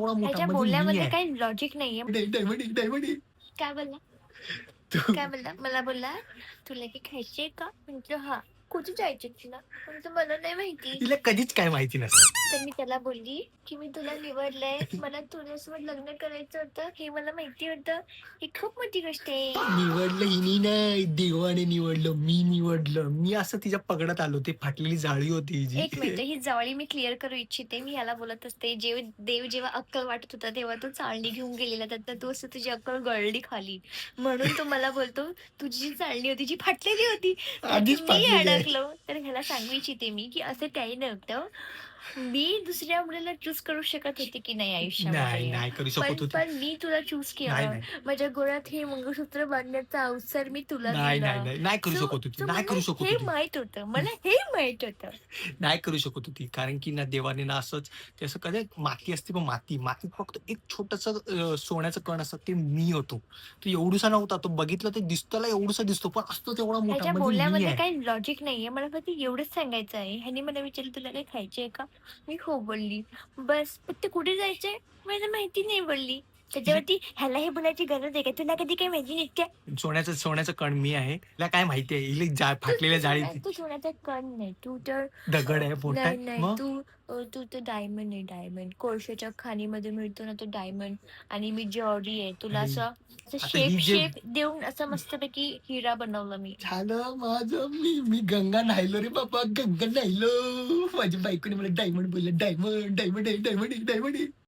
एवढा मोठा ह्याच्या म्हणजे मी बोलण्यामध्ये आहे. काही लॉजिक नाहीये. डायमंड आहे, डायमंड आहे. काय बोलला? तू काय बोलला? मला बोलला, "तुला काही खायचंय का?" म्हटलं, "हां." "कुठे जायचंय तुला?" म्हटलं, "मला नाही माहिती." तिला कधीच काय माहिती नसतं. तर मी त्याला बोलली, की "मी तुला निवडलंय. मला तुझ्यासोबत लग्न करायचं होतं. हे मला माहिती होतं. ही खूप मोठी गोष्ट आहे." निवडलं हिने नाही, देवाने निवडलं. मी निवडलं. मी असं तिच्या पगडात आलो. ती फाटलेली जाळी होती हिची. एक मिनिट, ही जवळी मी क्लिअर करू इच्छिते. मी ह्याला बोलत असते, देव जेव्हा अक्कल वाटत होता, तेव्हा तो चाळणी घेऊन गेलेला. त्यातनं तू असं तुझी अक्कल गळली खाली. म्हणून तो मला बोलतो, "तुझी जी चाळणी होती, जी फाटलेली होती, त्यात आधीच मी फाटलेली आहे. अडकलो." तर ह्याला सांगू इच्छिते मी, की असं काही नव्हतं. मी दुसऱ्या मुलीला चूज करू शकत होते, की नाही नाही, आयुष्यामध्ये. नाही करू शकत पण होती. पण मी तुला चूज नाही, केलं. नाही. माझ्या गळ्यात हे मंगळसूत्र बांधण्याचा अवसर मी तुला नाही, नाही, दिला. नाही. नाही करू सो शकत होती. सो नाही मला करू शकत हे होती. माहीत होतं. मला हे माहीत होतं. नाही करू शकत होती. कारण की ना देवाने ना असंच ते असं कधी माती असते बघ माती, मातीत फक्त एक छोटंसं सोन्याचं कण असतं ते मी होतो. तो एवढूसा नव्हता. तो बघितलं तर त्याला एवढूसा दिसतो, पण असतो तेवढा मोठा ह्याच्या म्हणजे मी बोलण्यामध्ये आहे. काही लॉजिक नाहीये. मला फक्त एवढंच सांगायचं आहे. ह्याने मला विचारलं, "तुला काही खायचंय का?" मी हो बोलली. बस. "फक्त कुठे जायचंय?" मला माहिती नाही बोलली. तिला त्याच्यावरती ह्याला हे बोलायची गरज आहे का? "तुला कधी काही माहिती नाही का?" सोन्याचं कण मी आहे. तिला काय माहिती आहे? हिला तू फाटलेल्या तू जाळीत तू सोन्याचा कण नाही. तू तर दगड आहे, मोठा नाही, आहे. नाही. मग तू तर डायमंड आहे, डायमंड. कोळशाच्या खाणीमध्ये मिळतो ना तो डायमंड आणि मी जॉडी आहे. तुला आई, असं असं आता ही शेप जे शेप देऊन असं मस्तपैकी हिरा बनवला मी. झालं माझं मी गंगा न्हायलो रे बाबा, गंगा न्हायलो. माझ्या बायकोने मला डायमंड बोललं. डायमंड, डायमंड आहे, डायमंड आहे, डायमंड आहे.